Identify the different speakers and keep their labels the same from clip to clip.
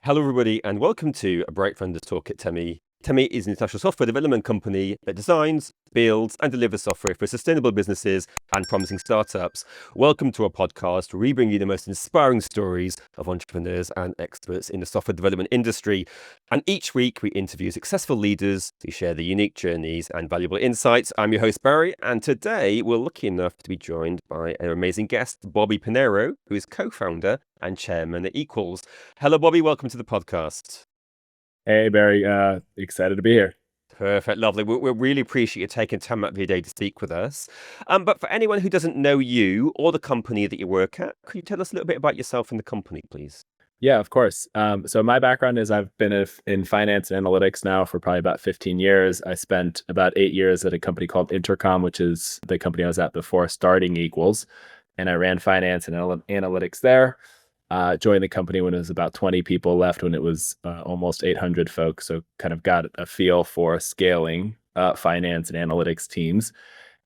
Speaker 1: Hello, everybody, and welcome to A Bright Founders Talk at Temi. Temi is an international software development company that designs, builds, and delivers software for sustainable businesses and promising startups. Welcome to our podcast, where we bring you the most inspiring stories of entrepreneurs and experts in the software development industry. And each week, we interview successful leaders who share their unique journeys and valuable insights. I'm your host, Barry, and today we're lucky enough to be joined by an amazing guest, Bobby Pinero, who is co-founder and chairman at Equals. Hello, Bobby. Welcome to the podcast.
Speaker 2: Hey, Barry. Excited to be here.
Speaker 1: Perfect. Lovely. We really appreciate you taking time out of your day to speak with us. But for anyone who doesn't know you or the company that you work at, could you tell us a little bit about yourself and the company, please?
Speaker 2: Yeah, of course. So my background is I've been in finance and analytics now for probably about 15 years. I spent about 8 years at a company called Intercom, which is the company I was at before starting Equals. And I ran finance and analytics there. Joined the company when it was about 20 people, left when it was almost 800 folks. So kind of got a feel for scaling finance and analytics teams.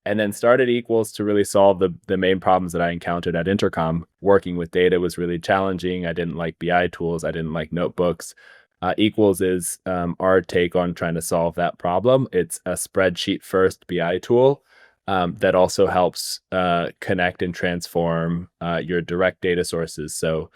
Speaker 2: And then started Equals to really solve the main problems that I encountered at Intercom. Working with data was really challenging. I didn't like BI tools. I didn't like notebooks. Equals is our take on trying to solve that problem. It's a spreadsheet first BI tool that also helps connect and transform your direct data sources. So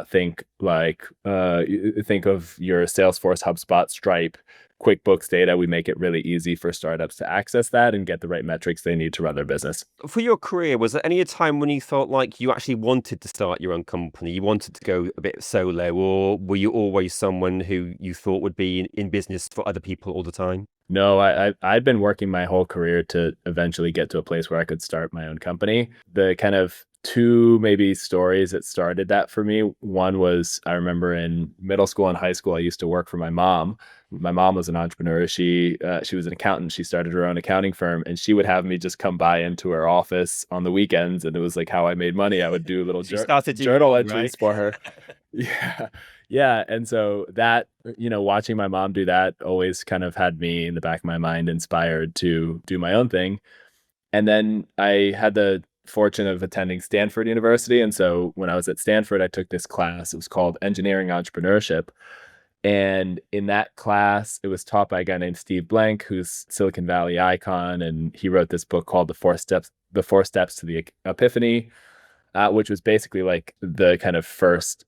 Speaker 2: think of your Salesforce, HubSpot, Stripe, QuickBooks data. We make it really easy for startups to access that and get the right metrics they need to run their business.
Speaker 1: For your career, was there any time when you felt like you actually wanted to start your own company? You wanted to go a bit solo, or were you always someone who you thought would be in business for other people all the time?
Speaker 2: No, I'd been working my whole career to eventually get to a place where I could start my own company. The kind of two maybe stories that started that for me. One was I remember in middle school and high school, I used to work for my mom. My mom was an entrepreneur. She was an accountant. She started her own accounting firm, and she would have me just come by into her office on the weekends, and it was like how I made money. I would do little journal entries for her. Yeah. Yeah. And so that, watching my mom do that always kind of had me in the back of my mind inspired to do my own thing. And then I had the fortune of attending Stanford University. And so when I was at Stanford, I took this class. It was called Engineering Entrepreneurship. And in that class, it was taught by a guy named Steve Blank, who's Silicon Valley icon. And he wrote this book called The Four Steps to the Epiphany, which was basically like the kind of first,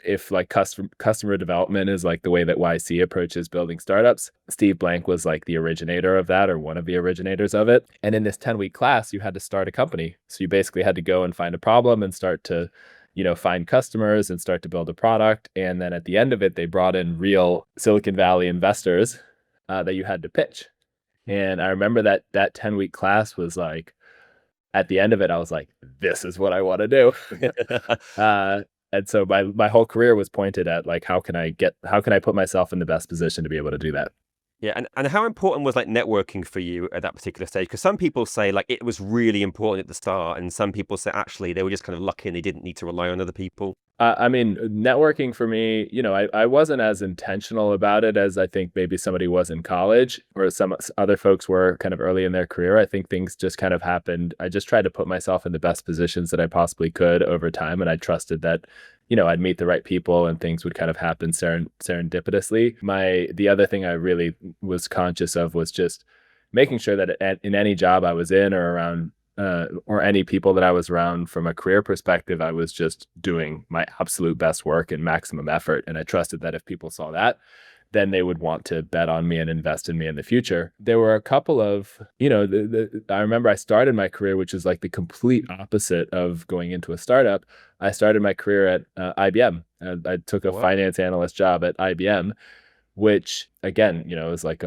Speaker 2: if like customer development is like the way that YC approaches building startups, Steve Blank was like the originator of that, or one of the originators of it. And in this 10-week class, you had to start a company. So you basically had to go and find a problem and start to, find customers and start to build a product. And then at the end of it, they brought in real Silicon Valley investors that you had to pitch. And I remember that 10-week class was like, at the end of it, I was like, this is what I want to do. And so my whole career was pointed at like, how can I put myself in the best position to be able to do that?
Speaker 1: Yeah, and how important was like networking for you at that particular stage? Because some people say like it was really important at the start, and some people say actually they were just kind of lucky and they didn't need to rely on other people.
Speaker 2: I mean, networking for me, I wasn't as intentional about it as I think maybe somebody was in college, or some other folks were kind of early in their career. I think things just kind of happened. I just tried to put myself in the best positions that I possibly could over time. And I trusted that, I'd meet the right people and things would kind of happen serendipitously. The other thing I really was conscious of was just making sure that in any job I was in or around, or any people that I was around from a career perspective, I was just doing my absolute best work and maximum effort. And I trusted that if people saw that, then they would want to bet on me and invest in me in the future. There were a couple of, I remember I started my career, which is like the complete opposite of going into a startup. I started my career at IBM. I took a finance analyst job at IBM, which again, was like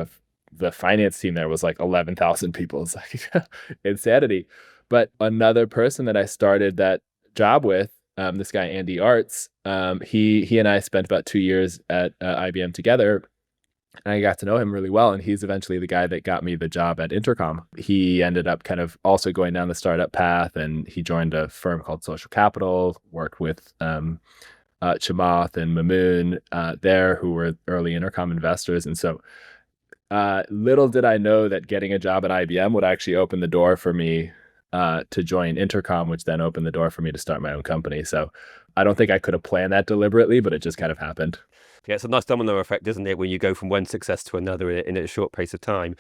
Speaker 2: the finance team there was like 11,000 people. It's like insanity. But another person that I started that job with, this guy, Andy Arts, he and I spent about 2 years at IBM together. And I got to know him really well. And he's eventually the guy that got me the job at Intercom. He ended up kind of also going down the startup path, and he joined a firm called Social Capital, worked with Chamath and Mamoon there, who were early Intercom investors. And so little did I know that getting a job at IBM would actually open the door for me to join Intercom, which then opened the door for me to start my own company. So I don't think I could have planned that deliberately, but it just kind of happened.
Speaker 1: Yeah, it's a nice domino effect, isn't it, when you go from one success to another in a short pace of time.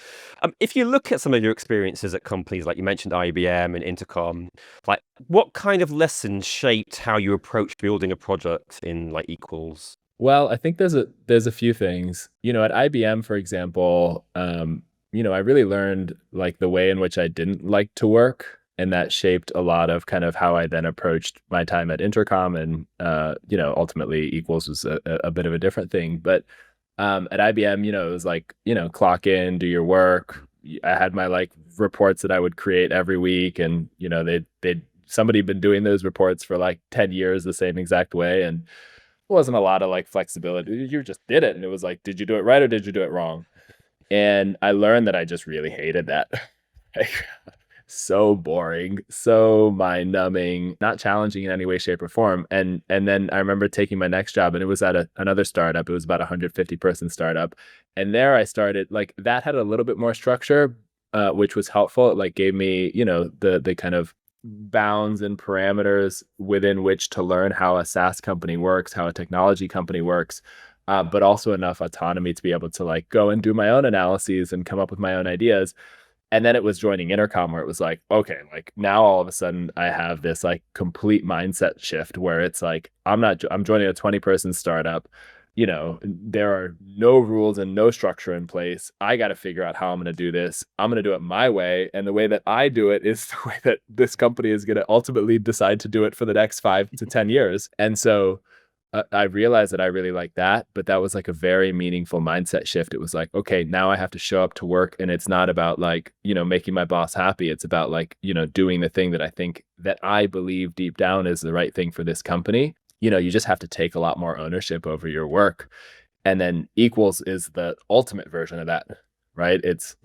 Speaker 1: If you look at some of your experiences at companies, like you mentioned IBM and Intercom, like what kind of lessons shaped how you approach building a product in like Equals?
Speaker 2: Well, I think there's a few things. At IBM, for example, I really learned like the way in which I didn't like to work, and that shaped a lot of kind of how I then approached my time at Intercom, and ultimately Equals was a bit of a different thing. But at IBM, it was like clock in, do your work. I had my like reports that I would create every week, and they'd somebody been doing those reports for like 10 years the same exact way, and wasn't a lot of like flexibility. You just did it. And it was like, did you do it right or did you do it wrong? And I learned that I just really hated that. Like, so boring, so mind numbing, not challenging in any way, shape, or form. And then I remember taking my next job, and it was at another startup. It was about a 150-person startup. And there I started, like, that had a little bit more structure, which was helpful. It like gave me, the kind of bounds and parameters within which to learn how a SaaS company works, how a technology company works, but also enough autonomy to be able to like go and do my own analyses and come up with my own ideas. And then it was joining Intercom where it was like, okay, like now all of a sudden I have this like complete mindset shift where it's like, I'm joining a 20-person startup. There are no rules and no structure in place. I got to figure out how I'm going to do this. I'm going to do it my way. And the way that I do it is the way that this company is going to ultimately decide to do it for the next 5 to 10 years. And so I realized that I really like that, but that was like a very meaningful mindset shift. It was like, okay, now I have to show up to work, and it's not about like, making my boss happy. It's about like, doing the thing that I think that I believe deep down is the right thing for this company. You just have to take a lot more ownership over your work. And then Equals is the ultimate version of that, right? It's,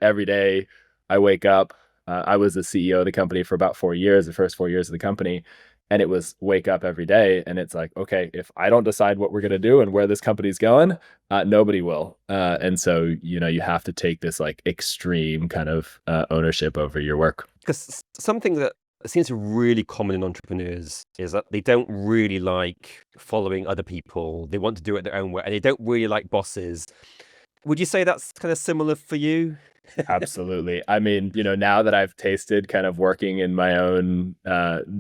Speaker 2: every day I wake up, I was the CEO of the company for about 4 years, the first 4 years of the company. And it was wake up every day, and it's like, okay, if I don't decide what we're going to do and where this company's going, nobody will. And so, you have to take this like extreme kind of ownership over your work.
Speaker 1: Because something that seems really common in entrepreneurs is that they don't really like following other people. They want to do it their own way, and they don't really like bosses. Would you say that's kind of similar for you?
Speaker 2: Absolutely. I mean, now that I've tasted kind of working in my own,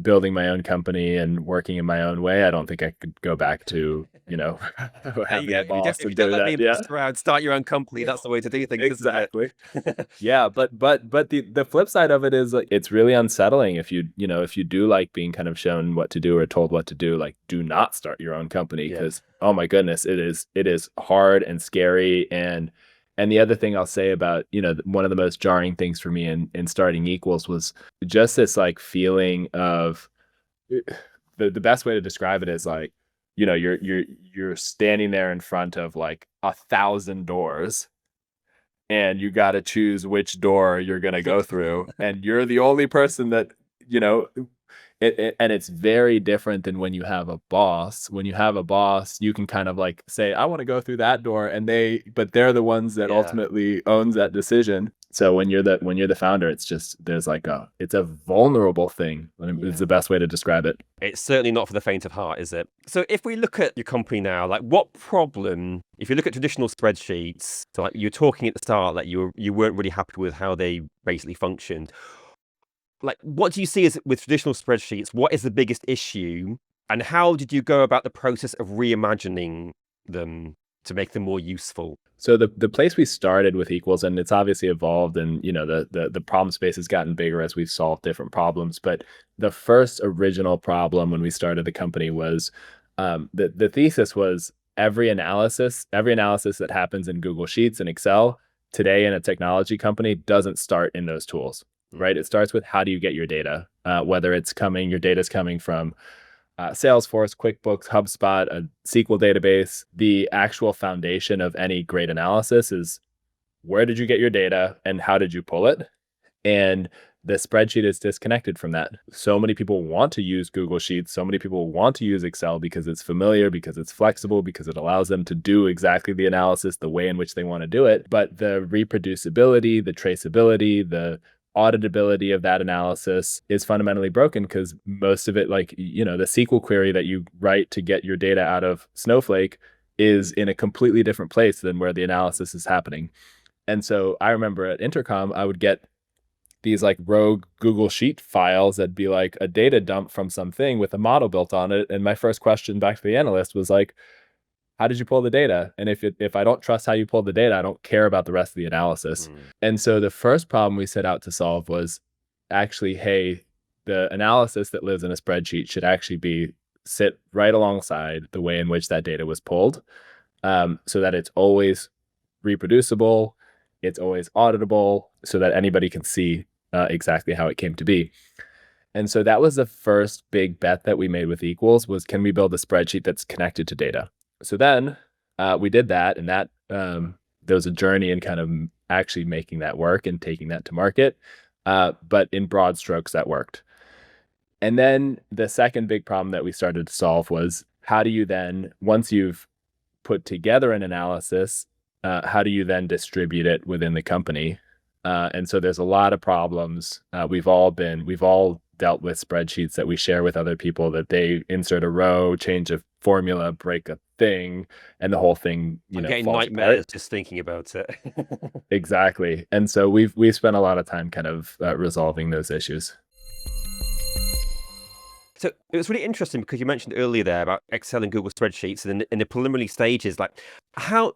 Speaker 2: building my own company and working in my own way, I don't think I could go back to, having a boss
Speaker 1: If you
Speaker 2: and
Speaker 1: don't
Speaker 2: do
Speaker 1: like
Speaker 2: that.
Speaker 1: being
Speaker 2: Yeah,
Speaker 1: bossed around, start your own company. That's the way to do things,
Speaker 2: exactly.
Speaker 1: isn't it?
Speaker 2: Yeah, but the flip side of it is like it's really unsettling if if you do like being kind of shown what to do or told what to do, like do not start your own company,
Speaker 1: Yeah.
Speaker 2: because oh my goodness, it is hard and scary. And the other thing I'll say about, one of the most jarring things for me in starting Equals was just this like feeling of the best way to describe it is like, you're standing there in front of like 1,000 doors, and you got to choose which door you're going to go through, and you're the only person that, you know and it's very different than when you have a boss. When you have a boss, you can kind of like say, I want to go through that door, and but they're the ones that
Speaker 1: Yeah.
Speaker 2: ultimately owns that decision. So when you're the founder, it's just, there's like it's a vulnerable thing. It's the best way to describe it.
Speaker 1: It's certainly not for the faint of heart, is it? So if we look at your company now, like what problem, if you look at traditional spreadsheets, so like you're talking at the start that you weren't really happy with how they basically functioned. Like what do you see as with traditional spreadsheets? What is the biggest issue? And how did you go about the process of reimagining them to make them more useful?
Speaker 2: So the place we started with Equals, and it's obviously evolved, and the problem space has gotten bigger as we've solved different problems. But the first original problem when we started the company was the thesis was every analysis that happens in Google Sheets and Excel today in a technology company doesn't start in those tools, right? It starts with how do you get your data, whether your data is coming from Salesforce, QuickBooks, HubSpot, a SQL database. The actual foundation of any great analysis is where did you get your data and how did you pull it? And the spreadsheet is disconnected from that. So many people want to use Google Sheets. So many people want to use Excel because it's familiar, because it's flexible, because it allows them to do exactly the analysis the way in which they want to do it. But the reproducibility, the traceability, the auditability of that analysis is fundamentally broken, because most of it, like, the SQL query that you write to get your data out of Snowflake is in a completely different place than where the analysis is happening. And so I remember at Intercom, I would get these like rogue Google Sheet files that'd be like a data dump from something with a model built on it. And my first question back to the analyst was like, how did you pull the data? And if I don't trust how you pulled the data, I don't care about the rest of the analysis. And so the first problem we set out to solve was actually, hey, the analysis that lives in a spreadsheet should actually sit right alongside the way in which that data was pulled, so that it's always reproducible, it's always auditable, so that anybody can see exactly how it came to be. And so that was the first big bet that we made with Equals was, can we build a spreadsheet that's connected to data? So then we did that, and that there was a journey in kind of actually making that work and taking that to market. But in broad strokes, that worked. And then the second big problem that we started to solve was, how do you then, once you've put together an analysis, how do you then distribute it within the company? And so there's a lot of problems. We've all dealt with spreadsheets that we share with other people, that they insert a row, change a formula, break a thing, and the whole thing,
Speaker 1: I'm getting
Speaker 2: falls
Speaker 1: nightmares
Speaker 2: apart.
Speaker 1: just thinking about it.
Speaker 2: Exactly. And so we've spent a lot of time kind of resolving those issues.
Speaker 1: So it was really interesting because you mentioned earlier there about Excel and Google spreadsheets, and in the preliminary stages, like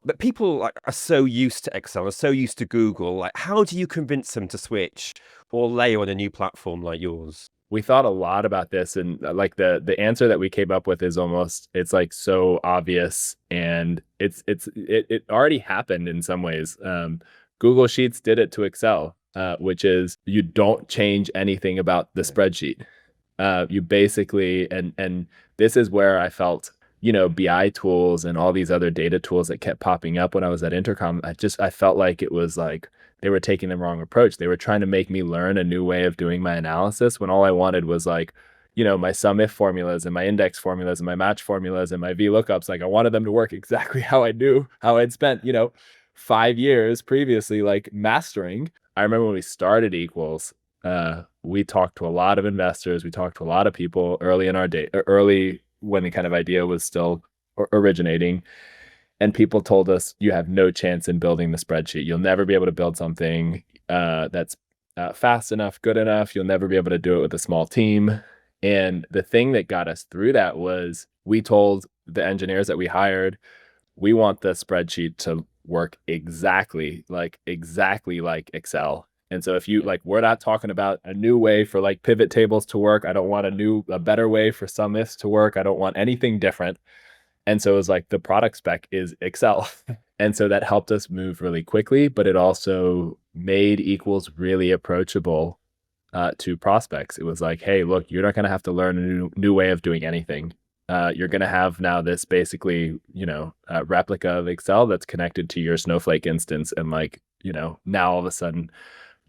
Speaker 1: but people like are so used to Excel, are so used to Google. Like, how do you convince them to switch or layer on a new platform like yours?
Speaker 2: We thought a lot about this, and like the answer that we came up with is almost, it's like so obvious, and it already happened in some ways. Google Sheets did it to Excel, which is, you don't change anything about the spreadsheet. You basically, and this is where I felt, BI tools and all these other data tools that kept popping up when I was at Intercom, I felt like it was like they were taking the wrong approach. They were trying to make me learn a new way of doing my analysis, when all I wanted was like, my sum if formulas and my index formulas and my match formulas and my VLOOKUPs. Like, I wanted them to work exactly how I knew, how I'd spent, 5 years previously, like, mastering. I remember when we started Equals, we talked to a lot of investors. We talked to a lot of people early in our day, early when the kind of idea was still originating. And people told us, you have no chance in building the spreadsheet. You'll never be able to build something that's fast enough, good enough. You'll never be able to do it with a small team. And the thing that got us through that was, we told the engineers that we hired, we want the spreadsheet to work exactly like Excel. And so if you like, we're not talking about a new way for like pivot tables to work. I don't want a better way for sum ifs to work. I don't want anything different. And so it was like, the product spec is Excel. And so that helped us move really quickly, but it also made Equals really approachable to prospects. It was like, hey, look, you're not going to have to learn a new way of doing anything. You're going to have now this basically, replica of Excel that's connected to your Snowflake instance. And like, now all of a sudden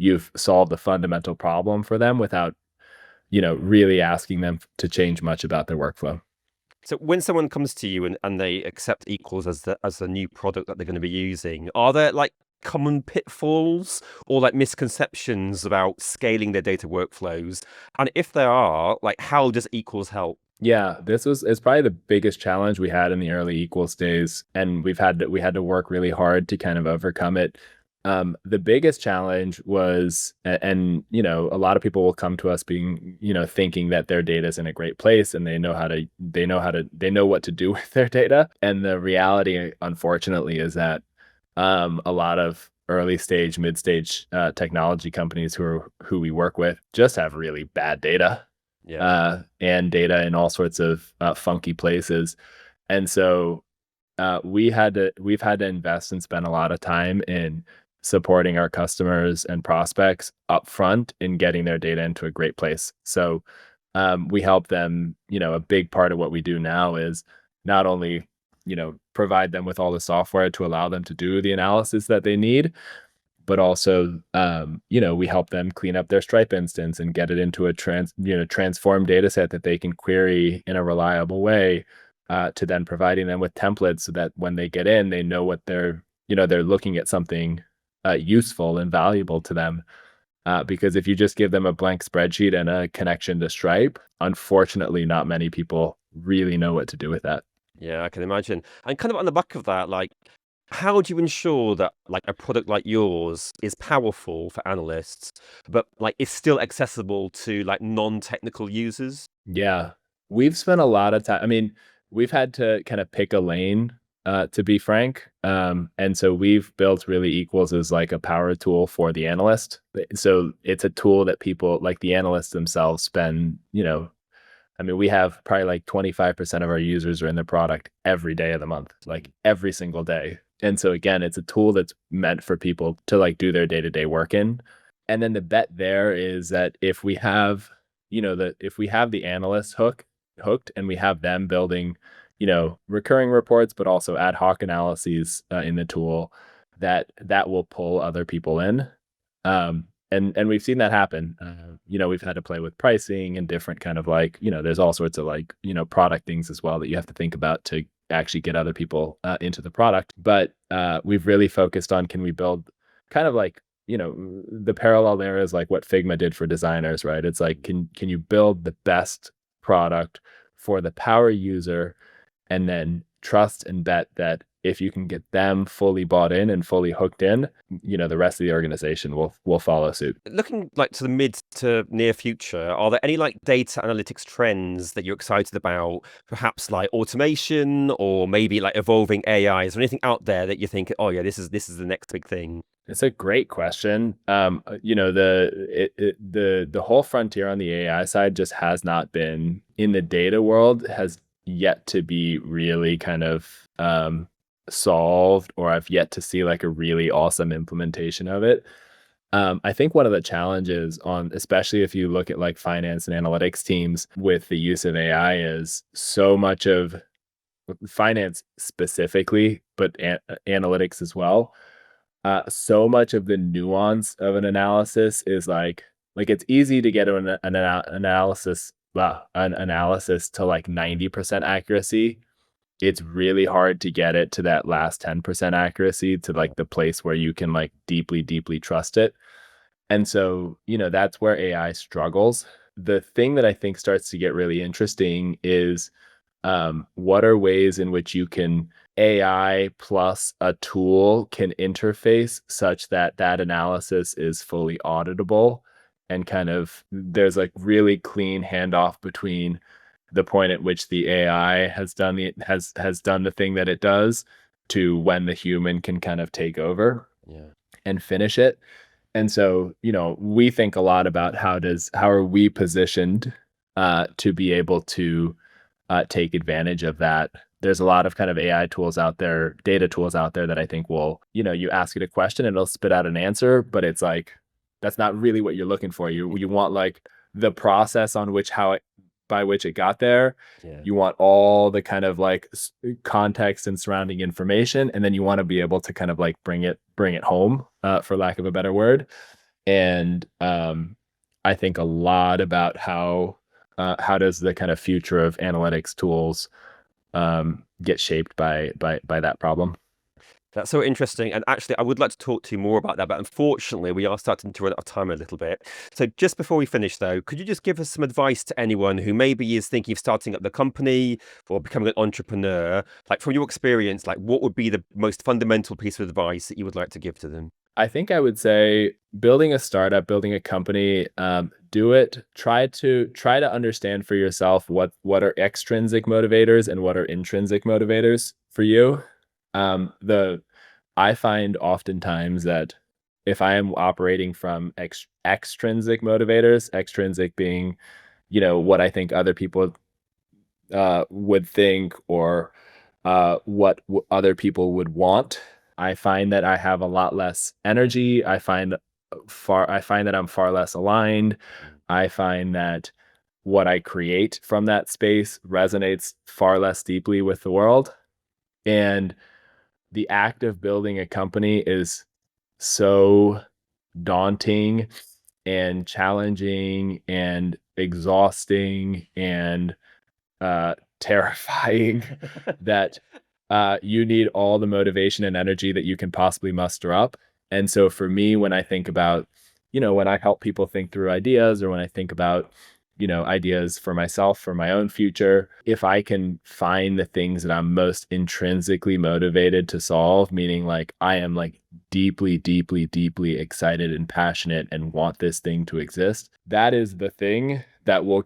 Speaker 2: you've solved the fundamental problem for them without, really asking them to change much about their workflow.
Speaker 1: So when someone comes to you and they accept Equals as the new product that they're going to be using, are there like common pitfalls or like misconceptions about scaling their data workflows? And if there are, like, how does Equals help?
Speaker 2: Yeah, it's probably the biggest challenge we had in the early Equals days, and we had to work really hard to kind of overcome it. The biggest challenge was, and a lot of people will come to us being, thinking that their data is in a great place and they know what to do with their data. And the reality, unfortunately, is that a lot of early stage, mid stage technology companies who we work with just have really bad data.
Speaker 1: Yeah.
Speaker 2: And data in all sorts of funky places. And so we've had to invest and spend a lot of time in supporting our customers and prospects upfront in getting their data into a great place. So we help them. A big part of what we do now is not only provide them with all the software to allow them to do the analysis that they need, but also we help them clean up their Stripe instance and get it into a transformed data set that they can query in a reliable way, to then providing them with templates so that when they get in, they know what they're looking at something useful and valuable to them. Because if you just give them a blank spreadsheet and a connection to Stripe, unfortunately, not many people really know what to do with that.
Speaker 1: Yeah, I can imagine. And kind of on the back of that, like, how do you ensure that like a product like yours is powerful for analysts, but like is still accessible to like non-technical users?
Speaker 2: Yeah. We've spent a lot of time. I mean, we've had to kind of pick a lane, to be frank. And so we've built really equals as like a power tool for the analyst. So it's a tool that people like the analysts themselves spend, I mean, we have probably like 25% of our users are in the product every day of the month, like every single day. And so again, it's a tool that's meant for people to like do their day-to-day work in. And then the bet there is that if we have, if we have the analysts hooked and we have them building, recurring reports, but also ad hoc analyses in the tool, that will pull other people in. And we've seen that happen. We've had to play with pricing and different kind of like, there's all sorts of like, product things as well that you have to think about to actually get other people into the product. But we've really focused on, can we build kind of like, the parallel there is like what Figma did for designers, right? It's like, can you build the best product for the power user, and then trust and bet that if you can get them fully bought in and fully hooked in, the rest of the organization will follow suit.
Speaker 1: Looking like to the mid to near future, are there any like data analytics trends that you're excited about? Perhaps like automation or maybe like evolving AI? Is there anything out there that you think, oh yeah, this is the next big thing?
Speaker 2: It's a great question. The whole frontier on the AI side just has not been in the data world, has yet to be really kind of solved, or I've yet to see like a really awesome implementation of it. I think one of the challenges on, especially if you look at like finance and analytics teams with the use of AI, is so much of finance specifically, but analytics as well. So much of the nuance of an analysis is like it's easy to get an analysis to like 90% accuracy. It's really hard to get it to that last 10% accuracy, to like the place where you can like deeply, deeply trust it. And so, that's where AI struggles. The thing that I think starts to get really interesting is, what are ways in which you can AI plus a tool can interface such that that analysis is fully auditable, and kind of there's like really clean handoff between the point at which the AI has done the thing that it does, to when the human can kind of take over
Speaker 1: Yeah.
Speaker 2: and finish it. And so, we think a lot about how are we positioned to be able to take advantage of that. There's a lot of kind of AI tools out there, data tools out there that I think will, you ask it a question and it'll spit out an answer, but it's like, that's not really what you're looking for. You want like the process on which by which it got there.
Speaker 1: Yeah.
Speaker 2: You want all the kind of like context and surrounding information, and then you want to be able to kind of like bring it home, for lack of a better word. And I think a lot about how does the kind of future of analytics tools get shaped by that problem.
Speaker 1: That's so interesting. And actually, I would like to talk to you more about that. But unfortunately, we are starting to run out of time a little bit. So just before we finish, though, could you just give us some advice to anyone who maybe is thinking of starting up the company or becoming an entrepreneur? Like from your experience, like what would be the most fundamental piece of advice that you would like to give to them?
Speaker 2: I think I would say building a startup, building a company, do it. Try to understand for yourself what are extrinsic motivators and what are intrinsic motivators for you. The I find oftentimes that if I am operating from extrinsic motivators, extrinsic being, what I think other people would think, or what other people would want, I find that I have a lot less energy. I find that I'm far less aligned. I find that what I create from that space resonates far less deeply with the world. And the act of building a company is so daunting and challenging and exhausting and terrifying that you need all the motivation and energy that you can possibly muster up. And so for me, when I think about, when I help people think through ideas, or when I think about, ideas for myself, for my own future. If I can find the things that I'm most intrinsically motivated to solve, meaning like I am like deeply, deeply, deeply excited and passionate and want this thing to exist, that is the thing that will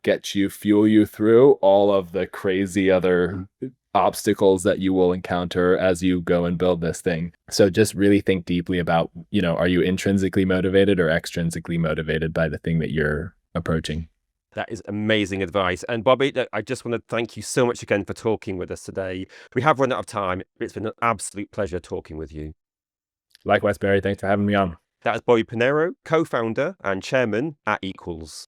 Speaker 2: fuel you through all of the crazy other obstacles that you will encounter as you go and build this thing. So just really think deeply about, are you intrinsically motivated or extrinsically motivated by the thing that you're approaching?
Speaker 1: That is amazing advice. And Bobby, I just want to thank you so much again for talking with us today. We have run out of time. It's been an absolute pleasure talking with you.
Speaker 2: Likewise, Barry. Thanks for having me on.
Speaker 1: That is Bobby Pinero, co-founder and chairman at Equals.